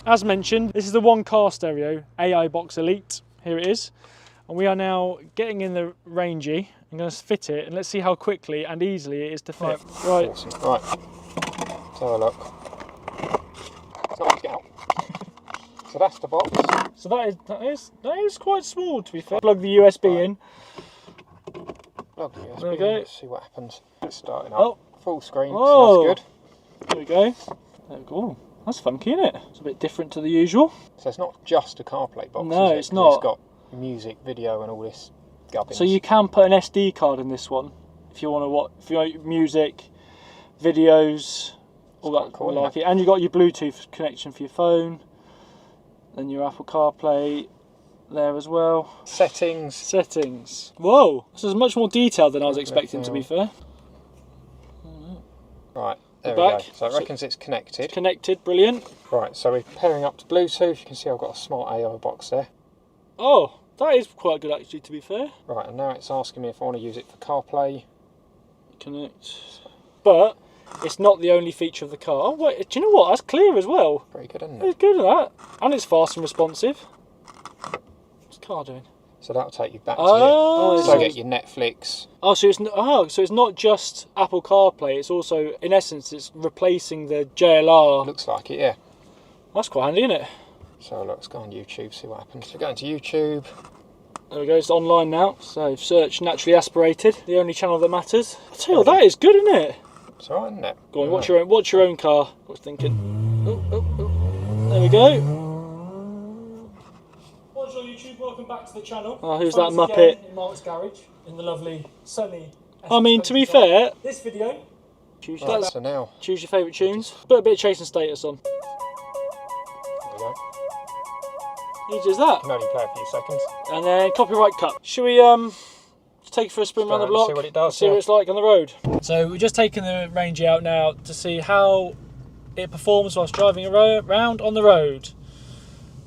As mentioned, this is the one car stereo, AI Box Elite. Here it is. And we are now getting in the Rangy. I'm going to fit it and let's see how quickly and easily it is to fit. Right. Awesome. Right. Let's have a look. It's not going to get out. So that's the box. So that is quite small, to be fair. Plug the USB in. Plug the USB there we go. in. Let's see what happens. It's starting up. Oh. Full screen. Oh. So that's good. There we go. There we go. That's funky, isn't it? It's a bit different to the usual. So it's not just a CarPlay box. No, is it? it's not. It's got music, video, and all this gubbins. So you can put an SD card in this one if you want to watch, if you want music, videos, all that cool, like it. And you've got your Bluetooth connection for your phone, then your Apple CarPlay there as well. Settings. Settings. Whoa, this is much more detailed than I was expecting, to be fair. Right, there We're we back. go. So it reckons it's connected. It's connected, brilliant. Right, so we're pairing up to Bluetooth. You can see I've got a smart AI box there. Oh, that is quite good actually, to be fair. Right, and now it's asking me if I want to use it for CarPlay. Connect. But it's not the only feature of the car. Oh, wait, do you know what? That's clear as well. Pretty good, isn't It's it? good at that. And it's fast and responsive. What's the car doing? So that'll take you back to Oh, so you get your Netflix. Oh, so it's not just Apple CarPlay. It's also, in essence, it's replacing the JLR. Looks like it, yeah. That's quite handy, isn't it? So let's go on YouTube, see what happens. So go into YouTube. There we go. It's online now. So search naturally aspirated, the only channel that matters. I tell you what, that is good, isn't it? It's alright, isn't it? Go on, watch your own car. What's thinking? Oh. There we go. Bonjour YouTube, welcome back to the channel. Oh, who's that Muppet? In Mark's garage, in the lovely sunny. I mean, to be fair, this video. Choose Right, so now. Choose your favourite tunes. Put a bit of chasing status on. There we go. Easy as that. You can only play a few seconds. And then copyright cut. Should we just take it for a spin around the block? See what it does. See what it's like on the road. So we're just taking the Rangy out now to see how it performs whilst driving around on the road.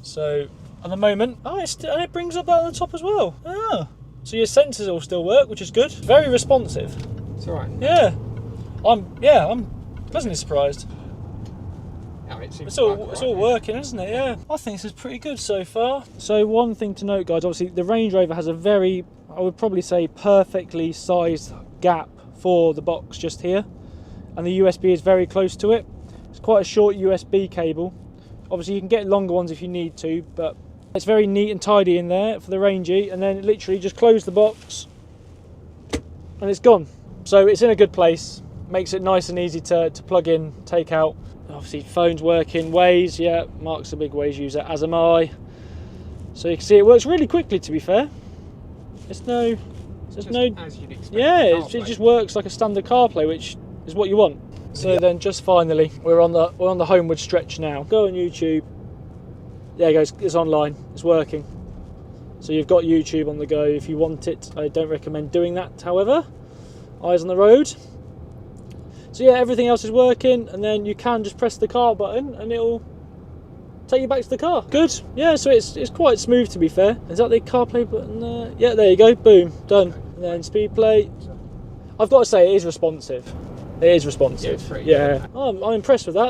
So at the moment, it brings up that on the top as well. Ah, so your sensors all still work, which is good. Very responsive. It's alright. Yeah, I'm pleasantly surprised. Oh, It's all working, isn't it? Yeah. I think this is pretty good so far. So one thing to note, guys, obviously the Range Rover has a very, I would probably say, perfectly sized gap for the box just here, and the USB is very close to it. It's quite a short USB cable. Obviously you can get longer ones if you need to, but it's very neat and tidy in there for the Rangy, and then literally just close the box and it's gone. So it's in a good place, makes it nice and easy to plug in, take out. Obviously phone's working, Waze, yeah, Mark's a big Waze user, as am I. So you can see it works really quickly, to be fair. As you'd expect. Yeah, it just works like a standard CarPlay, which is what you want. So then just finally, we're on the homeward stretch now. Go on YouTube. There it goes, it's online, it's working. So you've got YouTube on the go if you want it. I don't recommend doing that, however. Eyes on the road. So yeah, everything else is working, and then you can just press the car button and it'll take you back to the car. Good. Yeah, so it's quite smooth, to be fair. Is that the CarPlay button there? Yeah, there you go, boom, done. And then speed play. I've got to say, it is responsive. It is responsive. Yeah, yeah. I'm impressed with that.